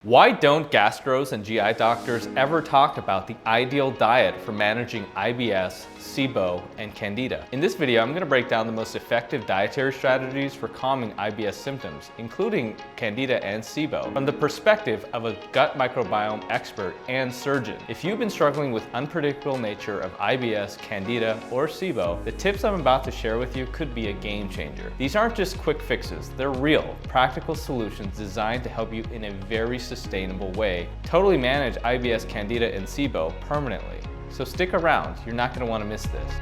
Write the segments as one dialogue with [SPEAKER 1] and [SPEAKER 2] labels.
[SPEAKER 1] Why don't gastros and GI doctors ever talk about the ideal diet for managing IBS, SIBO, and Candida? In this video, I'm going to break down the most effective dietary strategies for calming IBS symptoms, including Candida and SIBO, from the perspective of a gut microbiome expert and surgeon. If you've been struggling with unpredictable nature of IBS, Candida, or SIBO, the tips I'm about to share with you could be a game changer. These aren't just quick fixes, they're real, practical solutions designed to help you in a very sustainable way totally manage IBS, Candida, and SIBO permanently. So stick around, you're not going to want to miss this.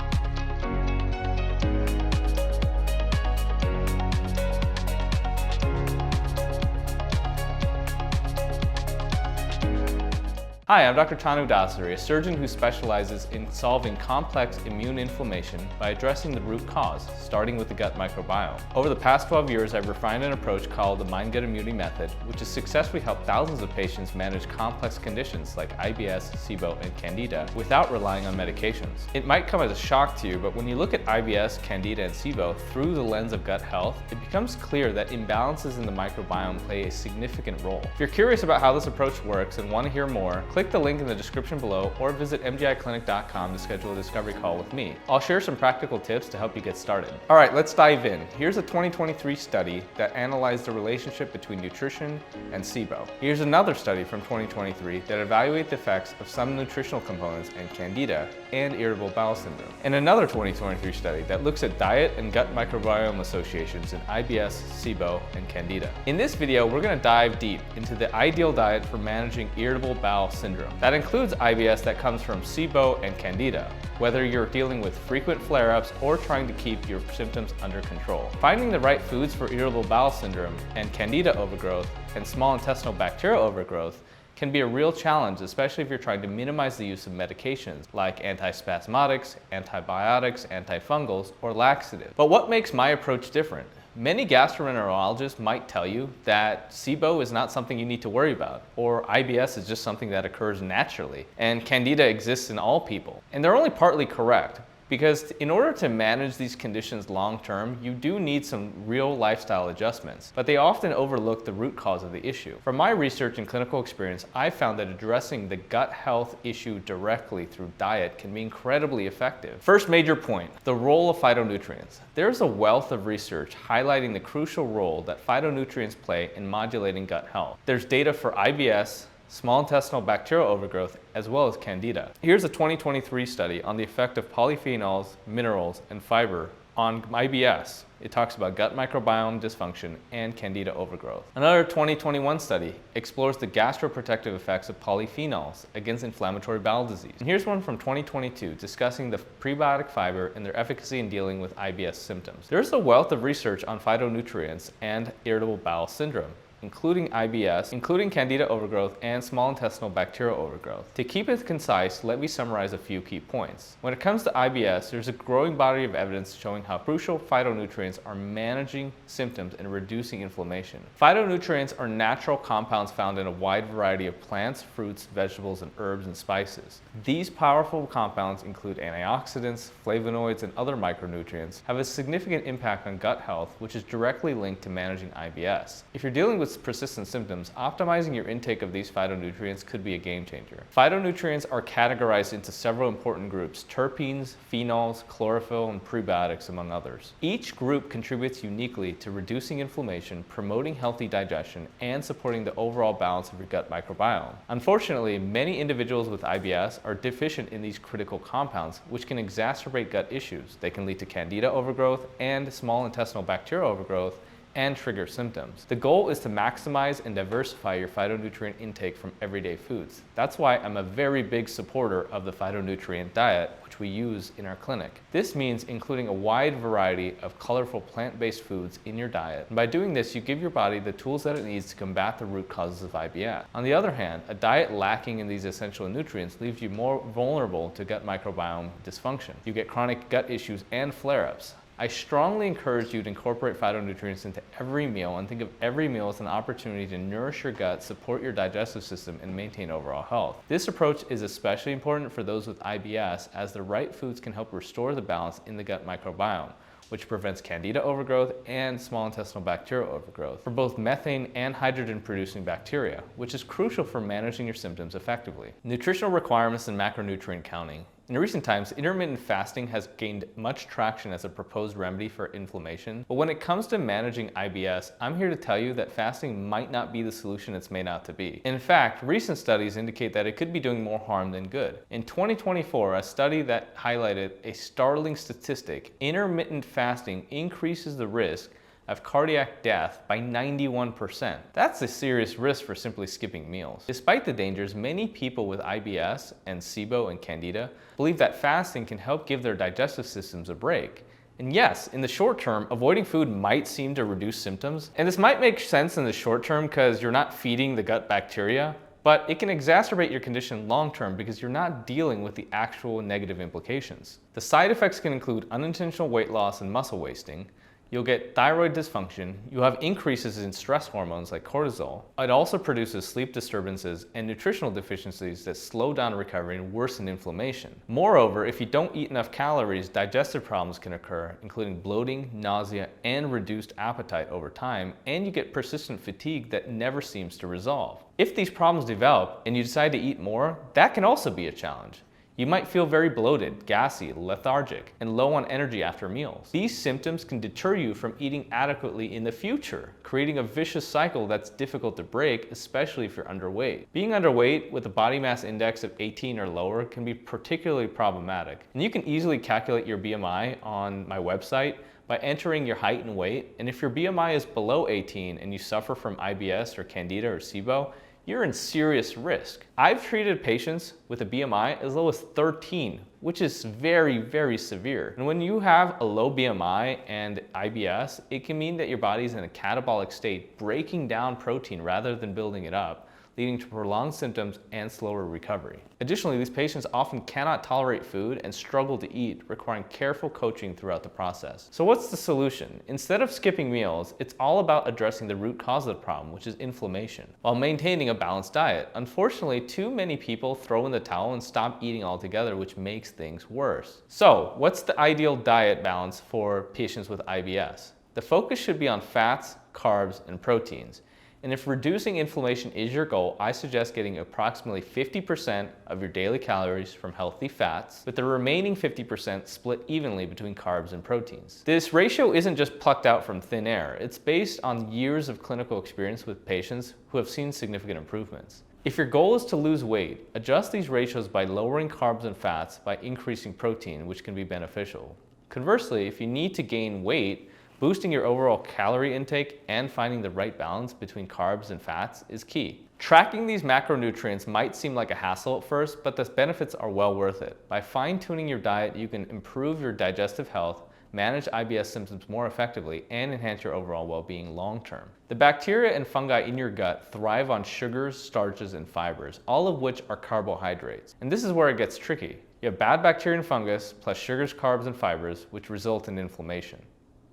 [SPEAKER 1] Hi, I'm Dr. Dasari, a surgeon who specializes in solving complex immune inflammation by addressing the root cause, starting with the gut microbiome. Over the past 12 years, I've refined an approach called the Mind-Gut Immunity Method, which has successfully helped thousands of patients manage complex conditions like IBS, SIBO, and Candida without relying on medications. It might come as a shock to you, but when you look at IBS, Candida, and SIBO through the lens of gut health, it becomes clear that imbalances in the microbiome play a significant role. If you're curious about how this approach works and want to hear more, click the link in the description below or visit mgiclinic.com to schedule a discovery call with me. I'll share some practical tips to help you get started. All right, let's dive in. Here's a 2023 study that analyzed the relationship between nutrition and SIBO. Here's another study from 2023 that evaluates the effects of some nutritional components in Candida and Irritable Bowel Syndrome. And another 2023 study that looks at diet and gut microbiome associations in IBS, SIBO, and Candida. In this video, we're going to dive deep into the ideal diet for managing Irritable Bowel Syndrome. That includes IBS that comes from SIBO and Candida, whether you're dealing with frequent flare-ups or trying to keep your symptoms under control. Finding the right foods for Irritable Bowel Syndrome and Candida overgrowth and small intestinal bacterial overgrowth can be a real challenge, especially if you're trying to minimize the use of medications like antispasmodics, antibiotics, antifungals, or laxatives. But what makes my approach different? Many gastroenterologists might tell you that SIBO is not something you need to worry about, or IBS is just something that occurs naturally, and Candida exists in all people. And they're only partly correct, because in order to manage these conditions long term, you do need some real lifestyle adjustments, but they often overlook the root cause of the issue. From my research and clinical experience, I found that addressing the gut health issue directly through diet can be incredibly effective. First major point, the role of phytonutrients. There's a wealth of research highlighting the crucial role that phytonutrients play in modulating gut health. There's data for IBS, small intestinal bacterial overgrowth, as well as Candida. Here's a 2023 study on the effect of polyphenols, minerals, and fiber on IBS. It talks about gut microbiome dysfunction and Candida overgrowth. Another 2021 study explores the gastroprotective effects of polyphenols against inflammatory bowel disease. And here's one from 2022 discussing the prebiotic fiber and their efficacy in dealing with IBS symptoms. There's a wealth of research on phytonutrients and irritable bowel syndrome, including IBS, including Candida overgrowth and small intestinal bacterial overgrowth. To keep it concise, let me summarize a few key points. When it comes to IBS, there's a growing body of evidence showing how crucial phytonutrients are managing symptoms and reducing inflammation. Phytonutrients are natural compounds found in a wide variety of plants, fruits, vegetables, and herbs and spices. These powerful compounds include antioxidants, flavonoids, and other micronutrients, have a significant impact on gut health, which is directly linked to managing IBS. If you're dealing with persistent symptoms, optimizing your intake of these phytonutrients could be a game changer. Phytonutrients are categorized into several important groups: terpenes, phenols, chlorophyll, and prebiotics, among others. Each group contributes uniquely to reducing inflammation, promoting healthy digestion, and supporting the overall balance of your gut microbiome. Unfortunately, many individuals with IBS are deficient in these critical compounds, which can exacerbate gut issues. They can lead to Candida overgrowth and small intestinal bacterial overgrowth, and trigger symptoms. The goal is to maximize and diversify your phytonutrient intake from everyday foods. That's why I'm a very big supporter of the phytonutrient diet, which we use in our clinic. This means including a wide variety of colorful plant-based foods in your diet. And by doing this, you give your body the tools that it needs to combat the root causes of IBS. On the other hand, a diet lacking in these essential nutrients leaves you more vulnerable to gut microbiome dysfunction. You get chronic gut issues and flare-ups. I strongly encourage you to incorporate phytonutrients into every meal and think of every meal as an opportunity to nourish your gut, support your digestive system, and maintain overall health. This approach is especially important for those with IBS, as the right foods can help restore the balance in the gut microbiome, which prevents Candida overgrowth and small intestinal bacterial overgrowth for both methane and hydrogen-producing bacteria, which is crucial for managing your symptoms effectively. Nutritional requirements and macronutrient counting. In recent times, intermittent fasting has gained much traction as a proposed remedy for inflammation, but when it comes to managing IBS, I'm here to tell you that fasting might not be the solution it's made out to be. In fact, recent studies indicate that it could be doing more harm than good. In 2024, a study that highlighted a startling statistic: intermittent fasting increases the risk of cardiac death by 91%. That's a serious risk for simply skipping meals. Despite the dangers, many people with IBS and SIBO and Candida believe that fasting can help give their digestive systems a break. And yes, in the short term, avoiding food might seem to reduce symptoms. And this might make sense in the short term because you're not feeding the gut bacteria, but it can exacerbate your condition long term because you're not dealing with the actual negative implications. The side effects can include unintentional weight loss and muscle wasting. You'll get thyroid dysfunction, you'll have increases in stress hormones like cortisol. It also produces sleep disturbances and nutritional deficiencies that slow down recovery and worsen inflammation. Moreover, if you don't eat enough calories, digestive problems can occur, including bloating, nausea, and reduced appetite over time, and you get persistent fatigue that never seems to resolve. If these problems develop and you decide to eat more, that can also be a challenge. You might feel very bloated, gassy, lethargic, and low on energy after meals. These symptoms can deter you from eating adequately in the future, creating a vicious cycle that's difficult to break, especially if you're underweight. Being underweight with a body mass index of 18 or lower can be particularly problematic. And you can easily calculate your BMI on my website by entering your height and weight. And if your BMI is below 18 and you suffer from IBS or Candida or SIBO, you're in serious risk. I've treated patients with a BMI as low as 13, which is very, very severe. And when you have a low BMI and IBS, it can mean that your body's in a catabolic state, breaking down protein rather than building it up, leading to prolonged symptoms and slower recovery. Additionally, these patients often cannot tolerate food and struggle to eat, requiring careful coaching throughout the process. So what's the solution? Instead of skipping meals, it's all about addressing the root cause of the problem, which is inflammation, while maintaining a balanced diet. Unfortunately, too many people throw in the towel and stop eating altogether, which makes things worse. So what's the ideal diet balance for patients with IBS? The focus should be on fats, carbs, and proteins. And if reducing inflammation is your goal, I suggest getting approximately 50% of your daily calories from healthy fats, with the remaining 50% split evenly between carbs and proteins. This ratio isn't just plucked out from thin air. It's based on years of clinical experience with patients who have seen significant improvements. If your goal is to lose weight, adjust these ratios by lowering carbs and fats by increasing protein, which can be beneficial. Conversely, if you need to gain weight, boosting your overall calorie intake and finding the right balance between carbs and fats is key. Tracking these macronutrients might seem like a hassle at first, but the benefits are well worth it. By fine-tuning your diet, you can improve your digestive health, manage IBS symptoms more effectively, and enhance your overall well-being long-term. The bacteria and fungi in your gut thrive on sugars, starches, and fibers, all of which are carbohydrates. And this is where it gets tricky. You have bad bacteria and fungus, plus sugars, carbs, and fibers, which result in inflammation.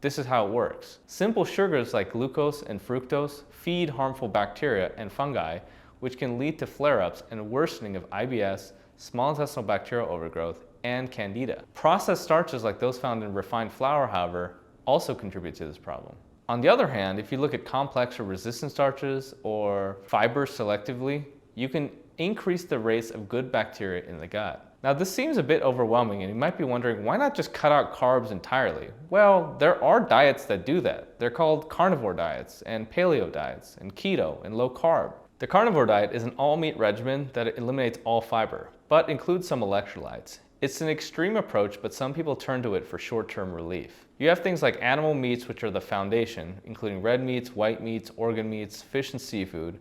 [SPEAKER 1] This is how it works. Simple sugars like glucose and fructose feed harmful bacteria and fungi, which can lead to flare-ups and worsening of IBS, small intestinal bacterial overgrowth, and Candida. Processed starches like those found in refined flour, however, also contribute to this problem. On the other hand, if you look at complex or resistant starches or fibers selectively, you can increase the rates of good bacteria in the gut. Now this seems a bit overwhelming and you might be wondering, why not just cut out carbs entirely? Well, there are diets that do that. They're called carnivore diets and paleo diets and keto and low carb. The carnivore diet is an all meat regimen that eliminates all fiber, but includes some electrolytes. It's an extreme approach, but some people turn to it for short-term relief. You have things like animal meats, which are the foundation, including red meats, white meats, organ meats, fish and seafood.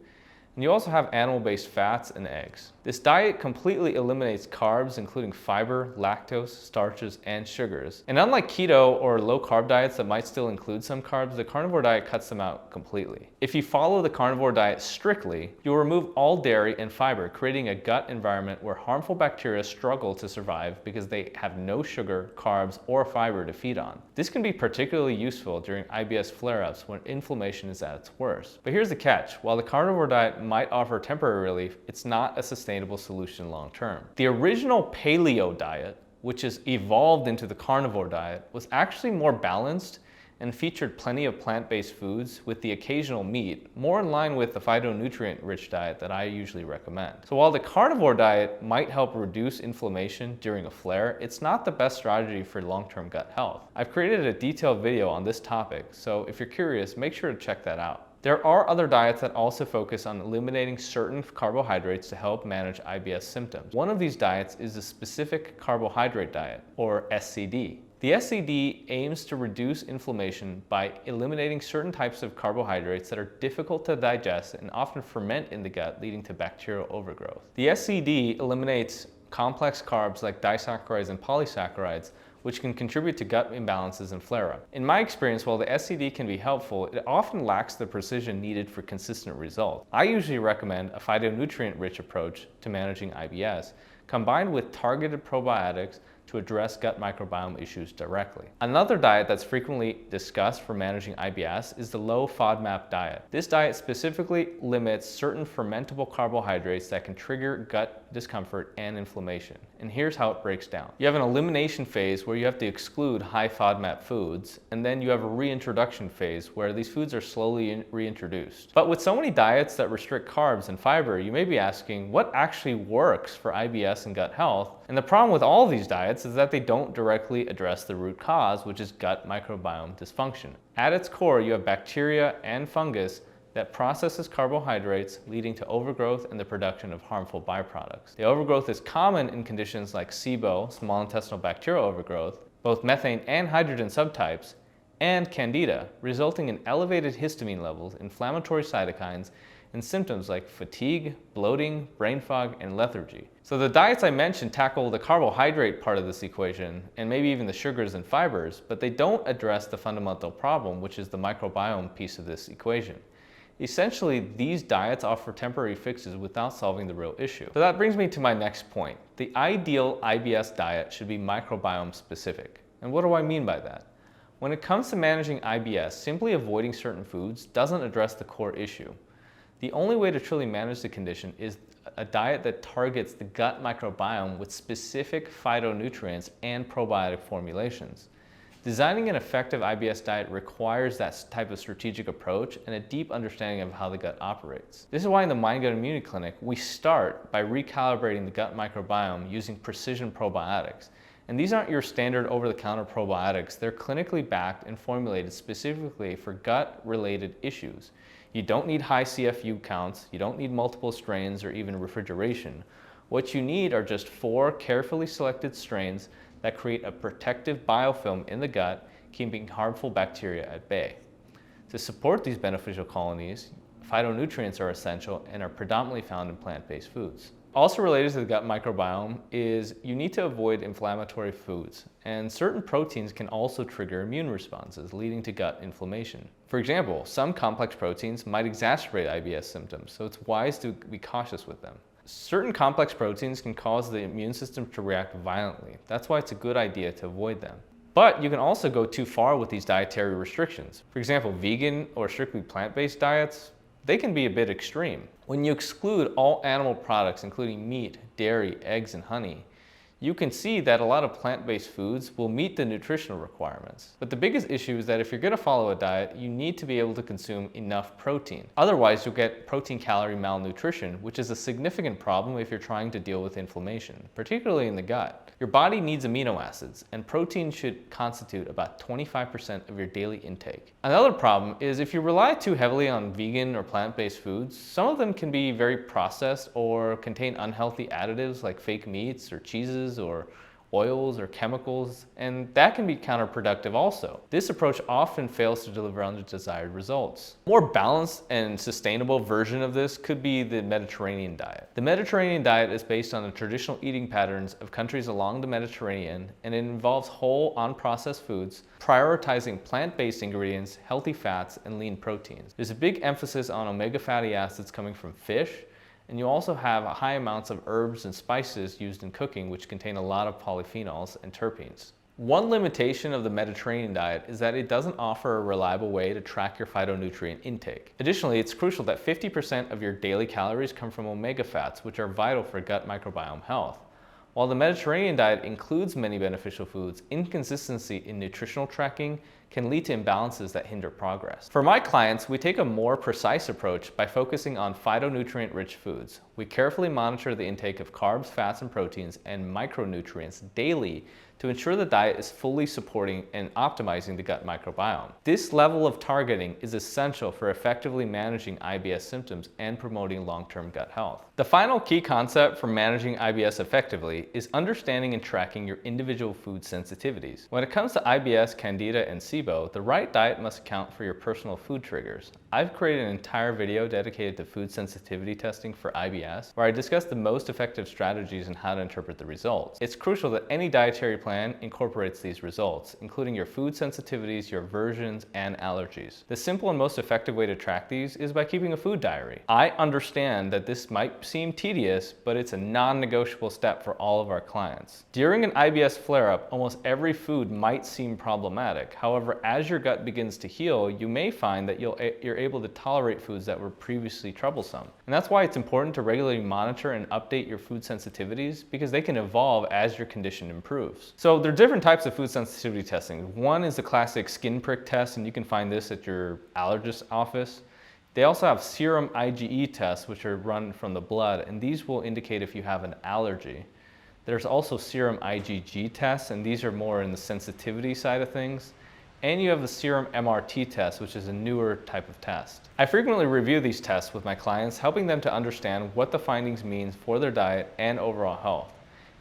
[SPEAKER 1] And you also have animal-based fats and eggs. This diet completely eliminates carbs, including fiber, lactose, starches, and sugars. And unlike keto or low-carb diets that might still include some carbs, the carnivore diet cuts them out completely. If you follow the carnivore diet strictly, you'll remove all dairy and fiber, creating a gut environment where harmful bacteria struggle to survive because they have no sugar, carbs, or fiber to feed on. This can be particularly useful during IBS flare-ups when inflammation is at its worst. But here's the catch. While the carnivore diet might offer temporary relief, it's not a sustainable solution long term. The original paleo diet which has evolved into the carnivore diet, was actually more balanced and featured plenty of plant-based foods with the occasional meat, more in line with the phytonutrient-rich diet that I usually recommend. So while the carnivore diet might help reduce inflammation during a flare, it's not the best strategy for long-term gut health. I've created a detailed video on this topic, so if you're curious, make sure to check that out. There are other diets that also focus on eliminating certain carbohydrates to help manage IBS symptoms. One of these diets is the Specific Carbohydrate Diet, or SCD. The SCD aims to reduce inflammation by eliminating certain types of carbohydrates that are difficult to digest and often ferment in the gut, leading to bacterial overgrowth. The SCD eliminates complex carbs like disaccharides and polysaccharides, which can contribute to gut imbalances and flare-up. In my experience, while the SCD can be helpful, it often lacks the precision needed for consistent results. I usually recommend a phytonutrient-rich approach to managing IBS, combined with targeted probiotics to address gut microbiome issues directly. Another diet that's frequently discussed for managing IBS is the Low FODMAP diet. This diet specifically limits certain fermentable carbohydrates that can trigger gut discomfort and inflammation. And here's how it breaks down. You have an elimination phase where you have to exclude high FODMAP foods, and then you have a reintroduction phase where these foods are slowly reintroduced. But with so many diets that restrict carbs and fiber, you may be asking, what actually works for IBS and gut health? And the problem with all of these diets is that they don't directly address the root cause, which is gut microbiome dysfunction. At its core, you have bacteria and fungus that processes carbohydrates, leading to overgrowth and the production of harmful byproducts. The overgrowth is common in conditions like SIBO, small intestinal bacterial overgrowth, both methane and hydrogen subtypes, and Candida, resulting in elevated histamine levels, inflammatory cytokines, and symptoms like fatigue, bloating, brain fog, and lethargy. So the diets I mentioned tackle the carbohydrate part of this equation, and maybe even the sugars and fibers, but they don't address the fundamental problem, which is the microbiome piece of this equation. Essentially, these diets offer temporary fixes without solving the real issue. So that brings me to my next point. The ideal IBS diet should be microbiome specific. And what do I mean by that? When it comes to managing IBS, simply avoiding certain foods doesn't address the core issue. The only way to truly manage the condition is a diet that targets the gut microbiome with specific phytonutrients and probiotic formulations. Designing an effective IBS diet requires that type of strategic approach and a deep understanding of how the gut operates. This is why in the Mind Gut Immunity Clinic, we start by recalibrating the gut microbiome using precision probiotics. And these aren't your standard over-the-counter probiotics. They're clinically backed and formulated specifically for gut-related issues. You don't need high CFU counts, you don't need multiple strains or even refrigeration. What you need are just 4 carefully selected strains that create a protective biofilm in the gut, keeping harmful bacteria at bay. To support these beneficial colonies, phytonutrients are essential and are predominantly found in plant-based foods. Also related to the gut microbiome is you need to avoid inflammatory foods, and certain proteins can also trigger immune responses, leading to gut inflammation. For example, some complex proteins might exacerbate IBS symptoms, so it's wise to be cautious with them. Certain complex proteins can cause the immune system to react violently. That's why it's a good idea to avoid them. But you can also go too far with these dietary restrictions. For example, vegan or strictly plant-based diets, they can be a bit extreme. When you exclude all animal products, including meat, dairy, eggs, and honey, you can see that a lot of plant-based foods will meet the nutritional requirements. But the biggest issue is that if you're going to follow a diet, you need to be able to consume enough protein. Otherwise, you'll get protein-calorie malnutrition, which is a significant problem if you're trying to deal with inflammation, particularly in the gut. Your body needs amino acids, and protein should constitute about 25% of your daily intake. Another problem is if you rely too heavily on vegan or plant-based foods, some of them can be very processed or contain unhealthy additives like fake meats or cheeses or oils or chemicals, and that can be counterproductive also. This approach often fails to deliver on the desired results. A more balanced and sustainable version of this could be the Mediterranean diet. The Mediterranean diet is based on the traditional eating patterns of countries along the Mediterranean, and it involves whole, unprocessed foods, prioritizing plant-based ingredients, healthy fats, and lean proteins. There's a big emphasis on omega fatty acids coming from fish, and you also have high amounts of herbs and spices used in cooking, which contain a lot of polyphenols and terpenes. One limitation of the Mediterranean diet is that it doesn't offer a reliable way to track your phytonutrient intake. Additionally, it's crucial that 50% of your daily calories come from omega fats, which are vital for gut microbiome health. While the Mediterranean diet includes many beneficial foods, inconsistency in nutritional tracking can lead to imbalances that hinder progress. For my clients, we take a more precise approach by focusing on phytonutrient-rich foods. We carefully monitor the intake of carbs, fats, and proteins and micronutrients daily to ensure the diet is fully supporting and optimizing the gut microbiome. This level of targeting is essential for effectively managing IBS symptoms and promoting long-term gut health. The final key concept for managing IBS effectively is understanding and tracking your individual food sensitivities. When it comes to IBS, Candida, and SIBO, the right diet must account for your personal food triggers. I've created an entire video dedicated to food sensitivity testing for IBS, where I discuss the most effective strategies and how to interpret the results. It's crucial that any dietary plan incorporates these results, including your food sensitivities, your aversions, and allergies. The simple and most effective way to track these is by keeping a food diary. I understand that this might seem tedious, but it's a non-negotiable step for all of our clients. During an IBS flare-up, almost every food might seem problematic. However, as your gut begins to heal, you may find that you're able to tolerate foods that were previously troublesome. And that's why it's important to regularly monitor and update your food sensitivities, because they can evolve as your condition improves. So there are different types of food sensitivity testing. One is the classic skin prick test, and you can find this at your allergist's office. They also have serum IgE tests, which are run from the blood, and these will indicate if you have an allergy. There's also serum IgG tests, and these are more in the sensitivity side of things. And you have the serum MRT test, which is a newer type of test. I frequently review these tests with my clients, helping them to understand what the findings mean for their diet and overall health.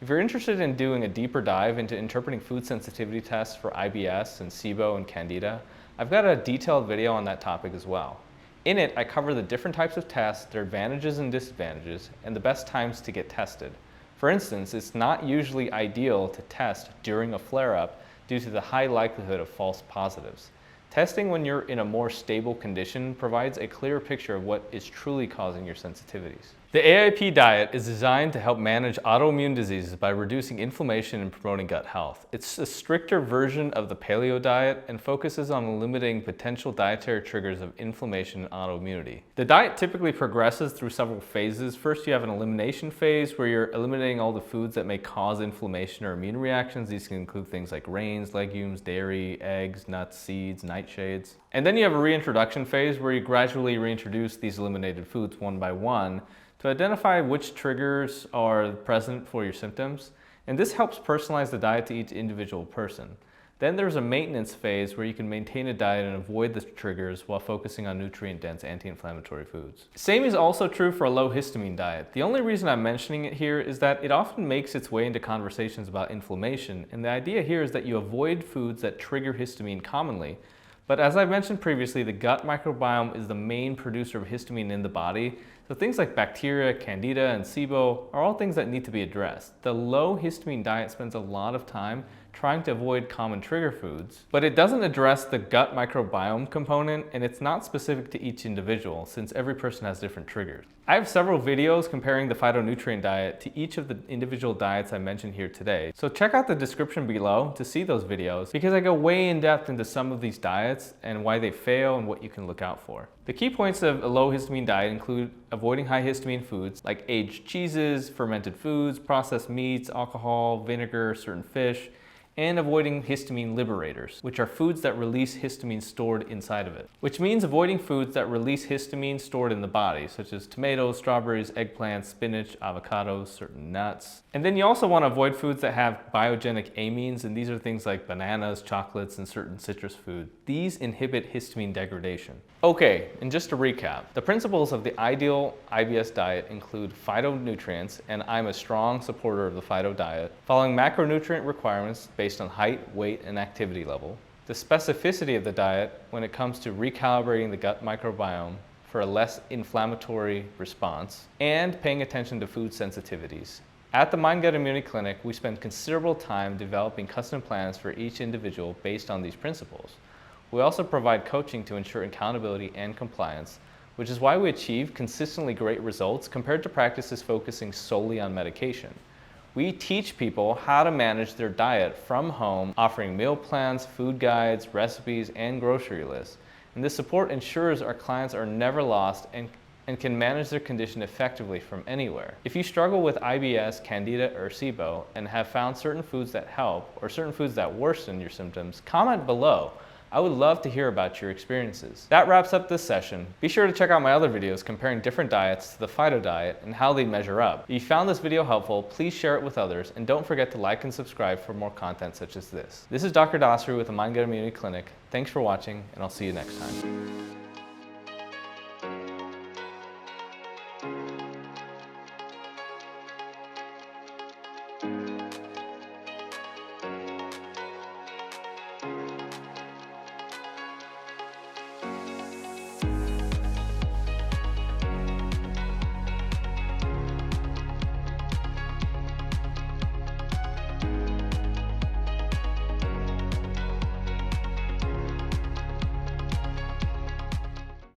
[SPEAKER 1] If you're interested in doing a deeper dive into interpreting food sensitivity tests for IBS and SIBO and Candida, I've got a detailed video on that topic as well. In it, I cover the different types of tests, their advantages and disadvantages, and the best times to get tested. For instance, it's not usually ideal to test during a flare-up due to the high likelihood of false positives. Testing when you're in a more stable condition provides a clearer picture of what is truly causing your sensitivities. The AIP diet is designed to help manage autoimmune diseases by reducing inflammation and promoting gut health. It's a stricter version of the paleo diet and focuses on eliminating potential dietary triggers of inflammation and autoimmunity. The diet typically progresses through several phases. First, you have an elimination phase where you're eliminating all the foods that may cause inflammation or immune reactions. These can include things like grains, legumes, dairy, eggs, nuts, seeds, nightshades. And then you have a reintroduction phase where you gradually reintroduce these eliminated foods one by one to identify which triggers are present for your symptoms, and this helps personalize the diet to each individual person. Then there's a maintenance phase where you can maintain a diet and avoid the triggers while focusing on nutrient-dense anti-inflammatory foods. Same is also true for a low histamine diet. The only reason I'm mentioning it here is that it often makes its way into conversations about inflammation, and the idea here is that you avoid foods that trigger histamine commonly. But as I mentioned previously, the gut microbiome is the main producer of histamine in the body. So things like bacteria, Candida, and SIBO are all things that need to be addressed. The low histamine diet spends a lot of time trying to avoid common trigger foods, but it doesn't address the gut microbiome component, and it's not specific to each individual since every person has different triggers. I have several videos comparing the phytonutrient diet to each of the individual diets I mentioned here today. So check out the description below to see those videos, because I go way in depth into some of these diets and why they fail and what you can look out for. The key points of a low histamine diet include avoiding high histamine foods like aged cheeses, fermented foods, processed meats, alcohol, vinegar, certain fish, and avoiding histamine liberators, which are foods that release histamine stored inside of it. Which means avoiding foods that release histamine stored in the body, such as tomatoes, strawberries, eggplants, spinach, avocados, certain nuts. And then you also want to avoid foods that have biogenic amines, and these are things like bananas, chocolates, and certain citrus foods. These inhibit histamine degradation. Okay, and just to recap, the principles of the ideal IBS diet include phytonutrients, and I'm a strong supporter of the phyto diet, following macronutrient requirements based on height, weight, and activity level. The specificity of the diet when it comes to recalibrating the gut microbiome for a less inflammatory response, and paying attention to food sensitivities. At the Mind Gut Immunity Clinic, we spend considerable time developing custom plans for each individual based on these principles. We also provide coaching to ensure accountability and compliance, which is why we achieve consistently great results compared to practices focusing solely on medication. We teach people how to manage their diet from home, offering meal plans, food guides, recipes, and grocery lists. And this support ensures our clients are never lost and and can manage their condition effectively from anywhere. If you struggle with IBS, Candida, or SIBO and have found certain foods that help or certain foods that worsen your symptoms, comment below. I would love to hear about your experiences. That wraps up this session. Be sure to check out my other videos comparing different diets to the PhytoDiet and how they measure up. If you found this video helpful, please share it with others, and don't forget to like and subscribe for more content such as this. This is Dr. Dasari with the Mind Gut Immunity Clinic. Thanks for watching, and I'll see you next time.